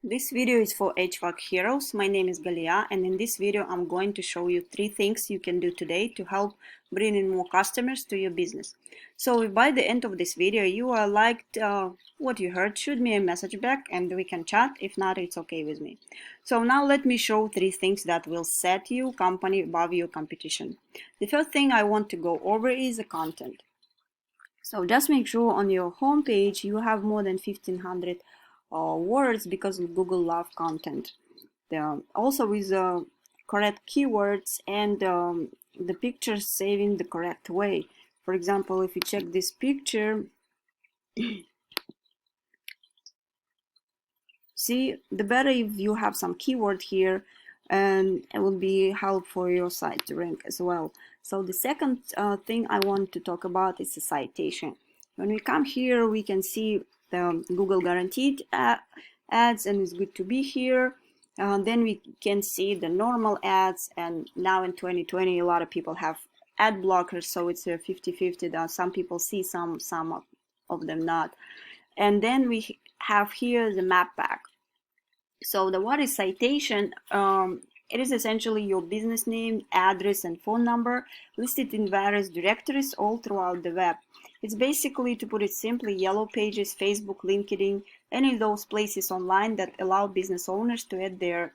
This video is for HVAC heroes. My name is Galia, and in this video I'm going to show you 3 things you can do today to help bring in more customers to your business. So if by the end of this video you are liked what you heard, shoot me a message back and we can chat. If not, it's okay with me. So now let me show 3 things that will set your company above your competition. The first thing I want to go over is the content. So just make sure on your homepage you have more than 1500 words, because Google loves content. Also with correct keywords and the pictures saving the correct way. For example, if you check this picture, see, the better if you have some keyword here, and it will be help for your site to rank as well. So the second thing I want to talk about is the citation. When we come here, we can see the Google guaranteed ads, and it's good to be here. Then we can see the normal ads, and now in 2020 a lot of people have ad blockers, so it's a 50-50. Some people see some of them not. And then we have here the map pack. So the what is citation? It is essentially your business name, address, and phone number listed in various directories all throughout the web. It's basically, to put it simply, yellow pages, Facebook, LinkedIn, any of those places online that allow business owners to add their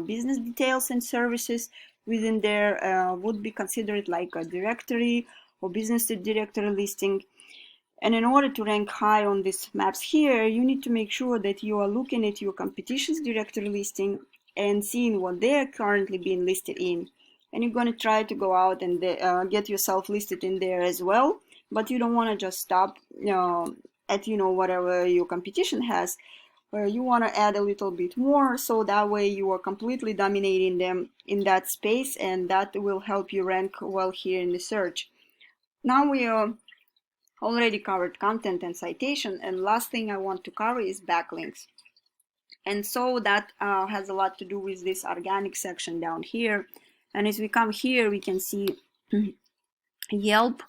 business details and services within their would be considered like a directory or business directory listing. And in order to rank high on these maps here, you need to make sure that you are looking at your competition's directory listing and seeing what they're currently being listed in. And you're going to try to go out and get yourself listed in there as well. But you don't want to just stop at whatever your competition has. You want to add a little bit more, so that way you are completely dominating them in that space, and that will help you rank well here in the search. Now we are already covered content and citation, and last thing I want to cover is backlinks. And so that has a lot to do with this organic section down here. And as we come here, we can see Yelp,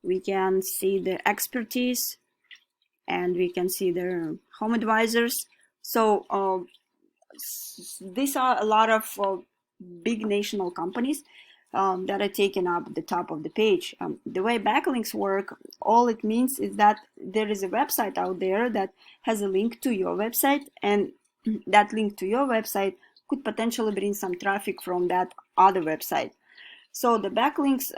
we can see the expertise, and we can see the home advisors. So these are a lot of big national companies that are taken up at the top of the page. The way backlinks work, all it means is that there is a website out there that has a link to your website, and that link to your website could potentially bring some traffic from that other website. So the backlinks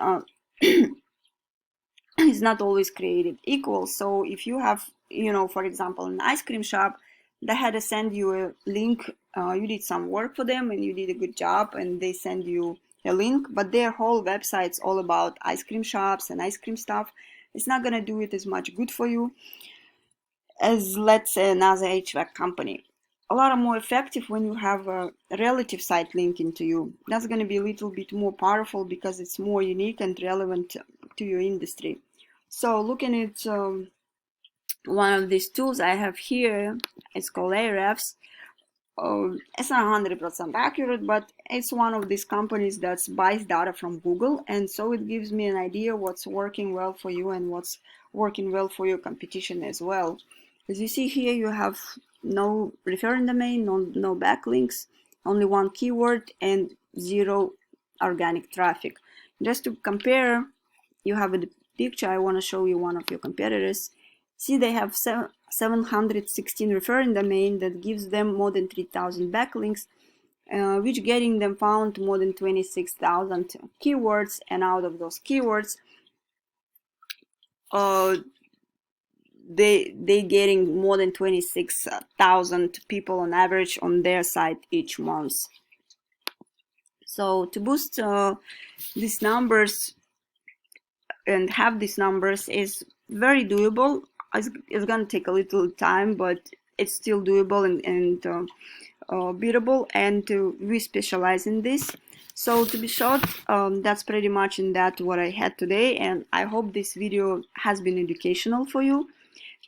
is not always created equal. So if you have, for example, an ice cream shop that had to send you a link, you did some work for them and you did a good job, and they send you a link, but their whole website's all about ice cream shops and ice cream stuff. It's not going to do it as much good for you as, let's say, another HVAC company. A lot more effective when you have a relative site linking to you. That's going to be a little bit more powerful because it's more unique and relevant to your industry. So looking at one of these tools I have here, it's called Ahrefs. It's not 100% accurate, but it's one of these companies that buys data from Google, and so it gives me an idea what's working well for you and what's working well for your competition as well. As you see here, you have no referring domain, no backlinks, only one keyword, and 0 organic traffic. Just to compare, you have a picture. I want to show you one of your competitors. See, they have 716 referring domain that gives them more than 3,000 backlinks, which getting them found more than 26,000 keywords, and out of those keywords, they getting more than 26,000 people on average on their site each month. So to boost these numbers and have these numbers is very doable. It's going to take a little time, but it's still doable and beatable, and we specialize in this. So to be short, that's pretty much in that what I had today, and I hope this video has been educational for you.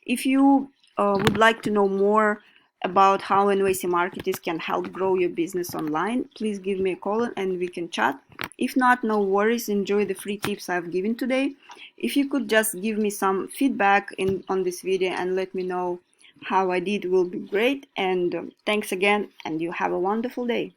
If you would like to know more about how NYC marketers can help grow your business online, please give me a call and we can chat. If not, no worries, enjoy the free tips I've given today. If you could just give me some feedback on this video and let me know how I did will be great. And thanks again, and you have a wonderful day.